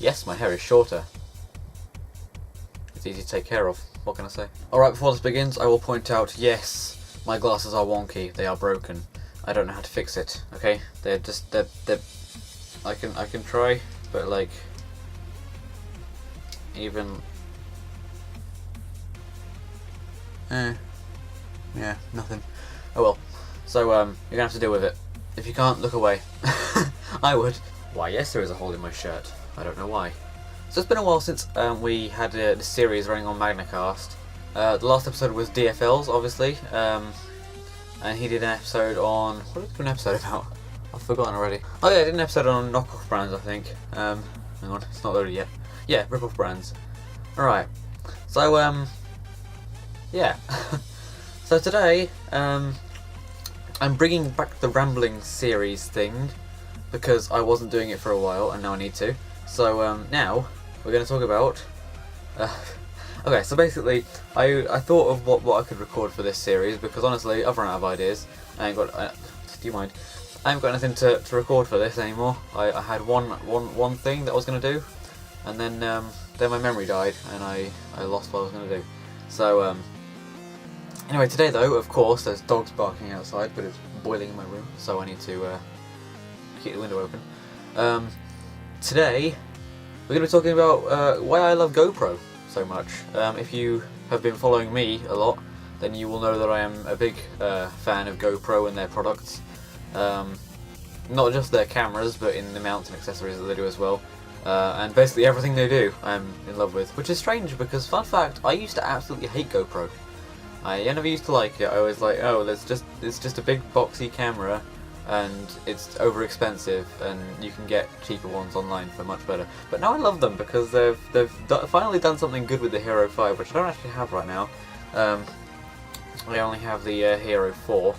Yes, my hair is shorter. It's easy to take care of, what can I say? Alright, before this begins, I will point out, yes, my glasses are wonky, they are broken. I don't know how to fix it, okay? They're I can try, but like, even... yeah, nothing. Oh well. So, you're gonna have to deal with it. If you can't, look away. I would. Why, yes, there is a hole in my shirt. I don't know why. So it's been a while since we had this series running on MagnaCast. The last episode was DFLs, obviously, and he did an episode on... What did he do an episode about? I've forgotten already. Oh yeah, I did an episode on knockoff brands, I think. Hang on, it's not loaded yet. Yeah, rip-off brands. Alright, so, yeah. So today, I'm bringing back the rambling series thing, because I wasn't doing it for a while, and now I need to. So, now, we're going to talk about... okay, so basically, I thought of what I could record for this series, because honestly, I've run out of ideas. I ain't got... do you mind? I haven't got anything to record for this anymore. I had one thing that I was going to do, and then my memory died, and I lost what I was going to do. So, anyway, today though, of course, there's dogs barking outside, but it's boiling in my room, so I need to keep the window open. Today, we're going to be talking about why I love GoPro so much. If you have been following me a lot, then you will know that I am a big fan of GoPro and their products. Not just their cameras, but in the mounts and accessories that they do as well. And basically everything they do, I'm in love with. Which is strange, because fun fact, I used to absolutely hate GoPro. I never used to like it. I was like, oh, it's just a big boxy camera, and it's over expensive, and you can get cheaper ones online for much better. But now I love them because they've finally done something good with the HERO5, which I don't actually have right now. I only have the HERO4,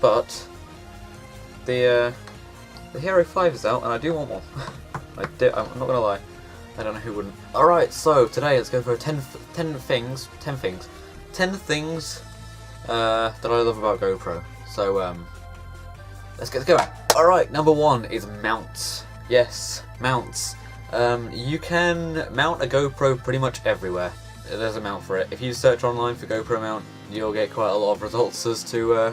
but the HERO5 is out, and I do want one. I'm not gonna lie. I don't know who wouldn't. All right, so today let's go for 10 things that I love about GoPro. So let's get going. Alright, number one is mounts. Yes, mounts. You can mount a GoPro pretty much everywhere. There's a mount for it. If you search online for GoPro mount, you'll get quite a lot of results as to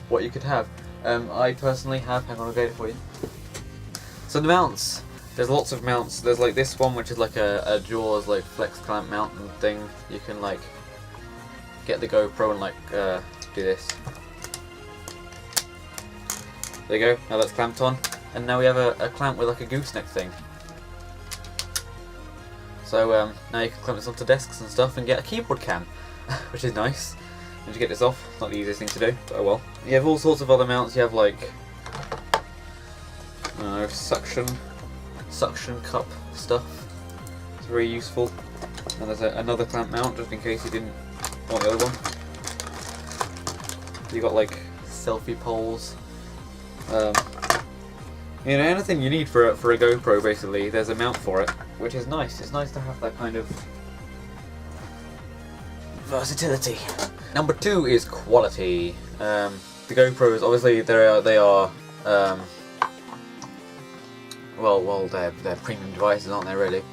what you could have. I personally have, hang on, I'll get it for you. So the mounts, there's lots of mounts. There's like this one, which is like a Jaws like flex clamp mounting thing. You can like get the GoPro and like do this. There you go, now that's clamped on, and now we have a clamp with like a gooseneck thing. So now you can clamp this onto desks and stuff and get a keyboard cam, which is nice. Once you get this off, it's not the easiest thing to do, but oh well. You have all sorts of other mounts. You have like suction cup stuff. It's very useful. And there's another clamp mount just in case you didn't want the other one. You got like selfie poles. You know, anything you need for a GoPro, basically, there's a mount for it, which is nice. It's nice to have that kind of versatility. Number two is quality. The GoPros, obviously, they are well, they're premium devices, aren't they? Really,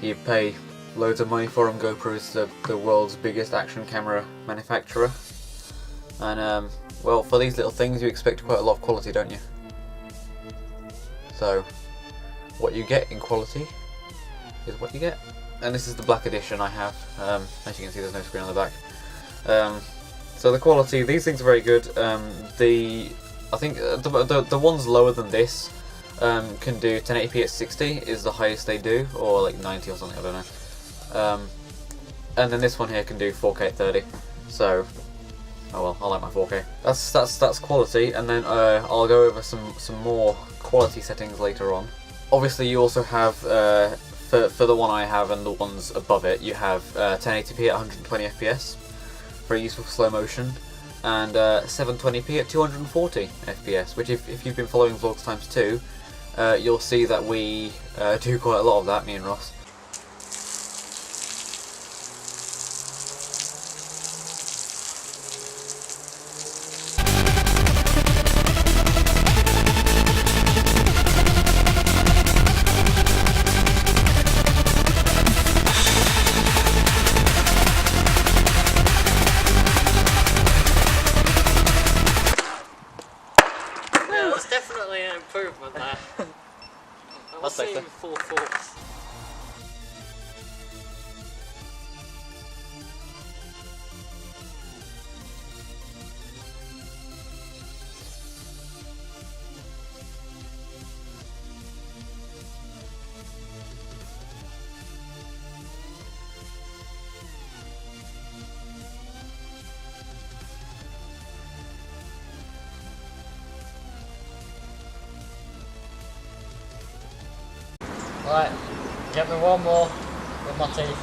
you pay loads of money for them. GoPro is the world's biggest action camera manufacturer, and well, for these little things, you expect quite a lot of quality, don't you? So, what you get in quality is what you get. And this is the black edition I have. As you can see, there's no screen on the back. So the quality, these things are very good. I think the ones lower than this can do 1080p at 60 is the highest they do, or like 90 or something, I don't know. And then this one here can do 4K at 30. So, oh well, I like my 4K. That's quality, and then I'll go over some more quality settings later on. Obviously, you also have for the one I have and the ones above it, you have 1080p at 120 FPS, very useful for slow motion, and 720p at 240 FPS. Which, if you've been following Vlogs Times 2, you'll see that we do quite a lot of that, me and Ross. say so. Full force. Right, get me one more with my teeth.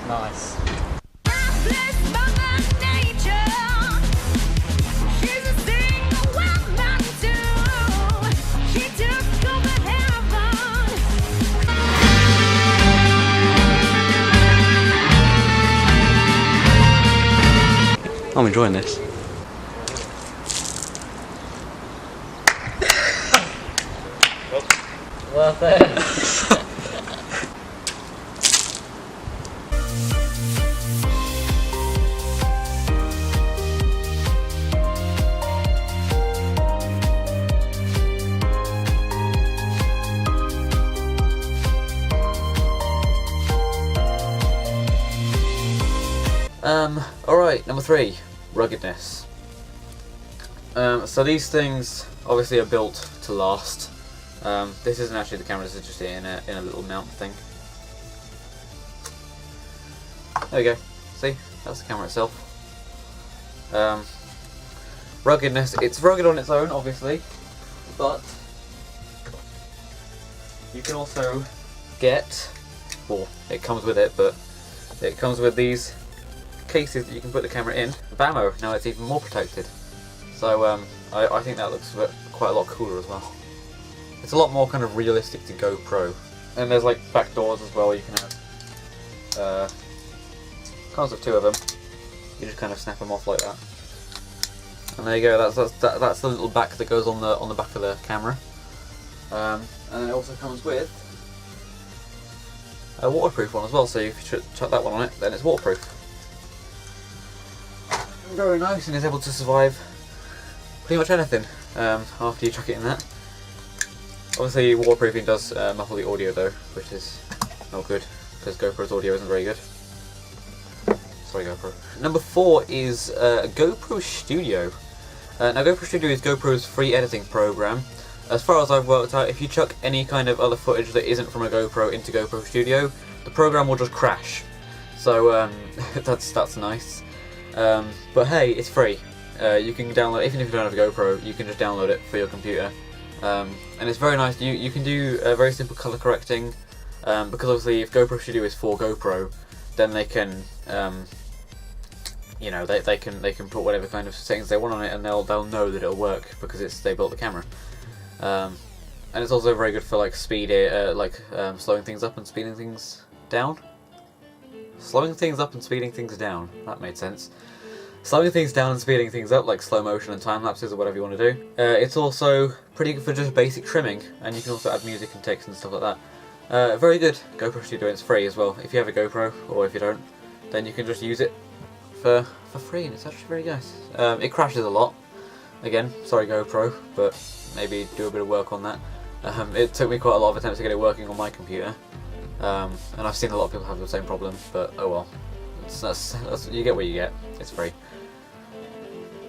Nice. I'm enjoying this. Worth it. Alright, number 3, ruggedness. So these things obviously are built to last. This isn't actually the camera, this is just in a little mount thing. There we go, see, that's the camera itself. Ruggedness, it's rugged on its own obviously, but you can also get, well, it comes with it, but it comes with these cases that you can put the camera in. Bammo, now it's even more protected. So I think that looks quite a lot cooler as well. It's a lot more kind of realistic to GoPro. And there's like back doors as well, you can have comes with 2 of them. You just kind of snap them off like that. And there you go, that's the little back that goes on the back of the camera. And then it also comes with a waterproof one as well, so if you chuck that one on it, then it's waterproof. Very nice, and is able to survive pretty much anything after you chuck it in that. Obviously waterproofing does muffle the audio though, which is not good, because GoPro's audio isn't very good. Sorry GoPro. Number 4 is GoPro Studio. Now GoPro Studio is GoPro's free editing program. As far as I've worked out, if you chuck any kind of other footage that isn't from a GoPro into GoPro Studio, the program will just crash. So that's nice. But hey, it's free. You can download, even if you don't have a GoPro, you can just download it for your computer. And it's very nice. You can do very simple color correcting, because obviously if GoPro Studio is for GoPro, then they can, you know, they can put whatever kind of settings they want on it, and they'll know that it'll work because they built the camera. And it's also very good for like slowing things up and speeding things down. Slowing things up and speeding things down. That made sense. Slowing things down and speeding things up, like slow motion and time lapses or whatever you want to do. It's also pretty good for just basic trimming, and you can also add music and text and stuff like that. Very good. GoPro Studio, it's free as well. If you have a GoPro, or if you don't, then you can just use it for free, and it's actually very nice. It crashes a lot. Again, sorry GoPro, but maybe do a bit of work on that. It took me quite a lot of attempts to get it working on my computer, and I've seen a lot of people have the same problem, but oh well. You get what you get. It's free.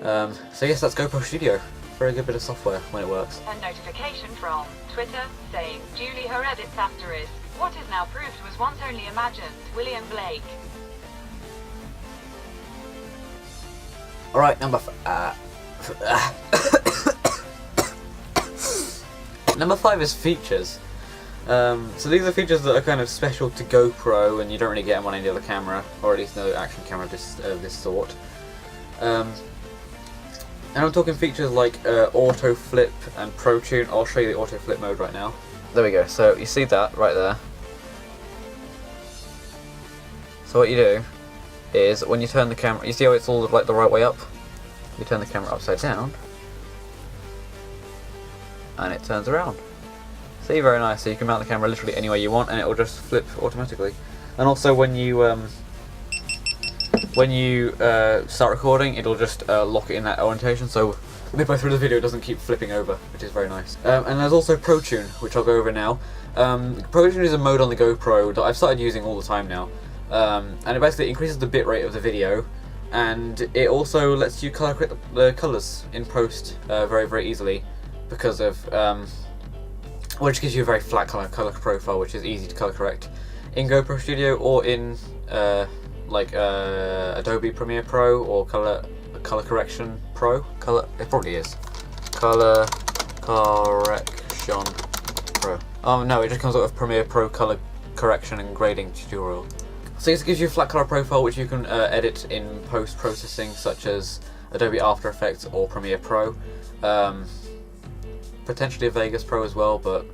So yes, that's GoPro Studio. Very good bit of software when it works. A notification from Twitter saying Julie Heredit's asterisk. What is now proved was once only imagined. William Blake. Alright, number 5 is features. So these are features that are kind of special to GoPro, and you don't really get them on any other camera, or at least no action camera of this sort. And I'm talking features like auto flip and pro tune. I'll show you the auto flip mode right now. There we go. So you see that right there. So what you do is when you turn the camera, you see how it's all like the right way up? You turn the camera upside down, and it turns around. See, very nice. So you can mount the camera literally anywhere you want, and it will just flip automatically. And also when you start recording, it'll just lock it in that orientation. So midway through the video it doesn't keep flipping over, which is very nice. And there's also ProTune, which I'll go over now. ProTune is a mode on the GoPro that I've started using all the time now, and it basically increases the bitrate of the video, and it also lets you colour correct the colours in post very, very easily, because of which gives you a very flat colour profile, which is easy to colour correct in GoPro Studio or in Adobe Premiere Pro or Color Correction Pro. It probably is Color Correction Pro. No, it just comes out with Premiere Pro Color Correction and Grading Tutorial. So this gives you a flat color profile which you can edit in post processing, such as Adobe After Effects or Premiere Pro. Potentially a Vegas Pro as well, but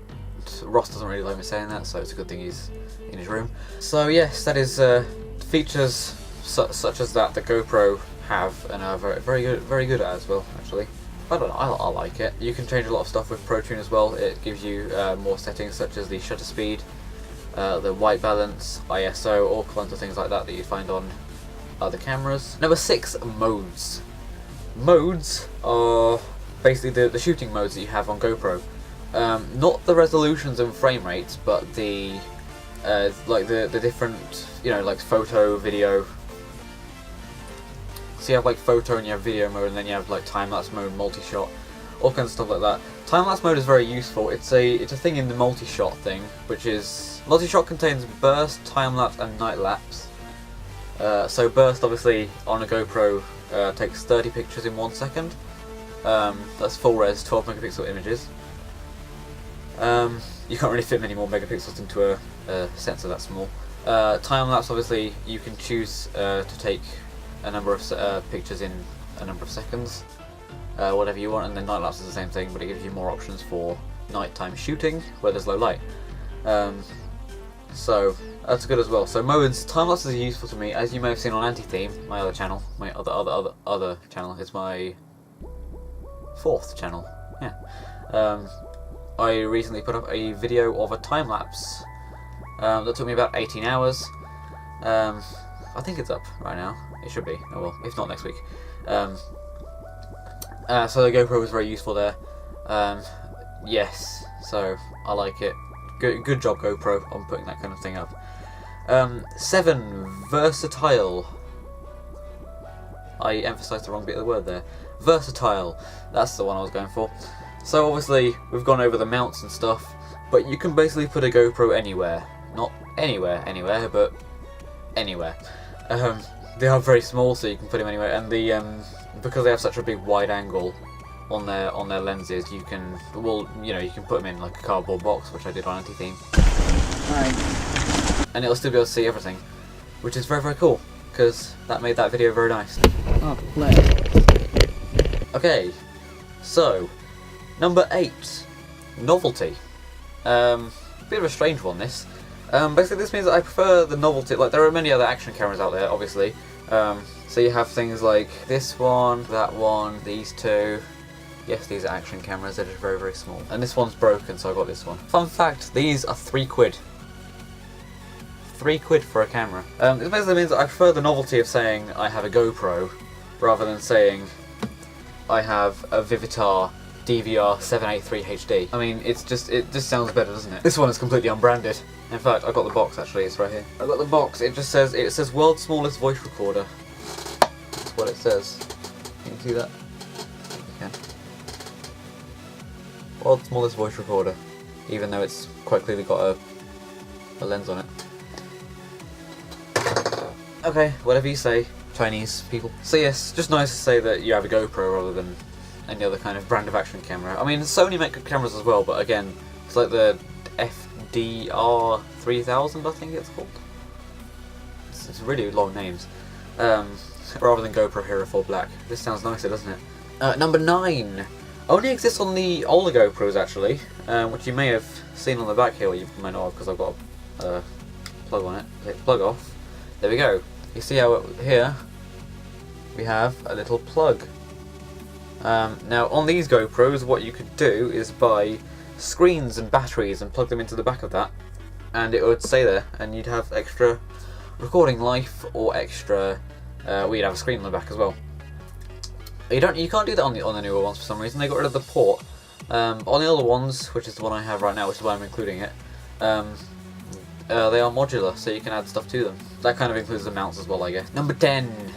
Ross doesn't really like me saying that, so it's a good thing he's in his room. So yes, that is features such as that GoPro have and are very good at as well. Actually, I don't know, I like it. You can change a lot of stuff with ProTune as well. It gives you more settings such as the shutter speed, the white balance, ISO, all kinds of things like that you find on other cameras. Number 6, modes. Modes are basically the shooting modes that you have on GoPro. Not the resolutions and frame rates, but the different, like photo, video. So you have like photo and you have video mode, and then you have like time-lapse mode, multi-shot, all kinds of stuff like that. Time-lapse mode is very useful. It's a thing in the multi-shot thing, which is multi-shot contains burst, time-lapse, and night-lapse. So burst, obviously, on a GoPro takes 30 pictures in 1 second. That's full res, 12 megapixel images. You can't really fit many more megapixels into a sensor that small. Time-lapse, obviously, you can choose to take a number of pictures in a number of seconds, whatever you want, and then night-lapse is the same thing, but it gives you more options for nighttime shooting where there's low light. So that's good as well. So modes, time-lapse is useful to me, as you may have seen on Anti-Theme, my other channel. My other channel is my 4th channel. Yeah. I recently put up a video of a time-lapse that took me about 18 hours. I think it's up right now. It should be. Oh well, if not next week. So the GoPro was very useful there. Yes, so I like it. Good job, GoPro, on putting that kind of thing up. 7, versatile. I emphasised the wrong bit of the word there. Versatile. That's the one I was going for. So obviously we've gone over the mounts and stuff, but you can basically put a GoPro anywhere. Not anywhere, but anywhere. They are very small, so you can put them anywhere, and because they have such a big wide angle on their lenses, you can you can put them in like a cardboard box, which I did on Anti-Theme. Right. And it'll still be able to see everything, which is very, very cool, because that made that video very nice. Oh, play. Okay, so number 8, novelty. Bit of a strange one, this. Basically this means that I prefer the novelty. Like, there are many other action cameras out there, obviously. So you have things like this one, that one, these two. Yes, these are action cameras, they're just very, very small. And this one's broken, so I got this one. Fun fact, these are £3. £3 for a camera. This basically means that I prefer the novelty of saying I have a GoPro, rather than saying I have a Vivitar DVR 783 HD. I mean, it just sounds better, doesn't it? This one is completely unbranded. In fact, I got the box actually, it's right here. I got the box, it says world's smallest voice recorder. That's what it says. Can you see that? You can. World's smallest voice recorder. Even though it's quite clearly got a lens on it. Okay, whatever you say, Chinese people. So yes, just nice to say that you have a GoPro rather than any other kind of brand of action camera. I mean, Sony make good cameras as well, but again, it's like the FDR 3000, I think it's called. It's really long names. Rather than GoPro HERO4 Black. This sounds nicer, doesn't it? Number 9. Only exists on the older GoPros, actually, which you may have seen on the back here, or you might not have, because I've got a plug on it. Hit plug off. There we go. You see how here we have a little plug. Now on these GoPros, what you could do is buy screens and batteries and plug them into the back of that, and it would stay there, and you'd have extra recording life or extra. We'd have a screen on the back as well. You can't do that on the newer ones for some reason. They got rid of the port. On the older ones, which is the one I have right now, which is why I'm including it, they are modular, so you can add stuff to them. That kind of includes the mounts as well, I guess. Number 10.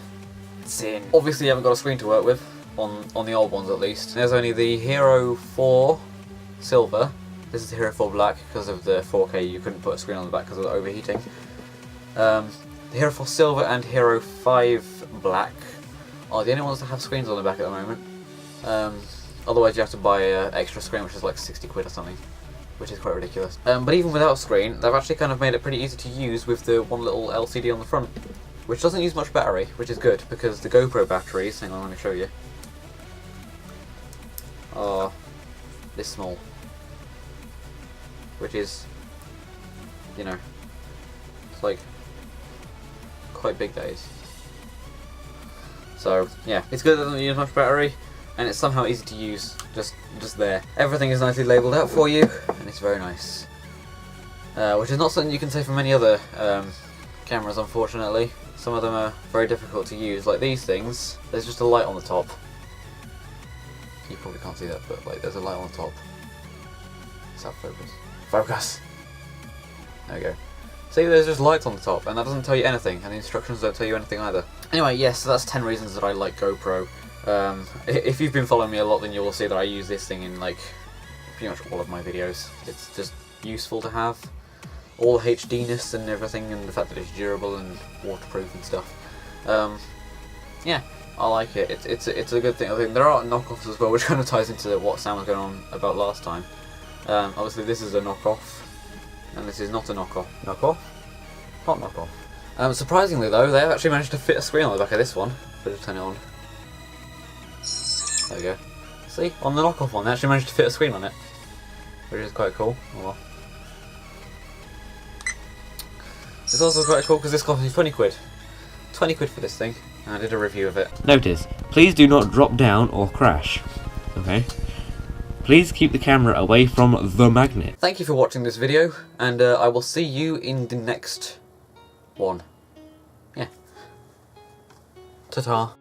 Sin. Obviously you haven't got a screen to work with, on the old ones at least. There's only the HERO4 Silver. This is the HERO4 Black because of the 4K. You couldn't put a screen on the back because of the overheating. The HERO4 Silver and HERO5 Black are the only ones that have screens on the back at the moment. Otherwise you have to buy an extra screen, which is like 60 quid or something, which is quite ridiculous. But even without a screen, they've actually kind of made it pretty easy to use with the one little LCD on the front, which doesn't use much battery, which is good, because the GoPro batteries, hang on, let me show you, are this small, which is, you know, it's like quite big days. So yeah, it's good that it doesn't use much battery, and it's somehow easy to use, just there. Everything is nicely labelled out for you, and it's very nice. Which is not something you can say for many other cameras, unfortunately. Some of them are very difficult to use, like these things. There's just a light on the top. You probably can't see that, but like there's a light on the top. It's out of focus. Focus! There we go. See, there's just lights on the top, and that doesn't tell you anything, and the instructions don't tell you anything either. Anyway, yes, so that's 10 reasons that I like GoPro. If you've been following me a lot, then you will see that I use this thing in like pretty much all of my videos. It's just useful to have. All HDness and everything, and the fact that it's durable and waterproof and stuff. Yeah, I like it. It's a good thing. I think there are knockoffs as well, which kind of ties into what Sam was going on about last time. Obviously this is a knockoff, and this is not a knockoff. Knockoff? Not knockoff. Surprisingly though, they've actually managed to fit a screen on the back of this one. But just turn it on. There we go. See, on the knockoff one, they actually managed to fit a screen on it, which is quite cool. Oh well. It's also quite cool because this cost me 20 quid. 20 quid for this thing, and I did a review of it. Notice, please do not drop down or crash. Okay? Please keep the camera away from the magnet. Thank you for watching this video, and I will see you in the next one. Yeah. Ta-ta.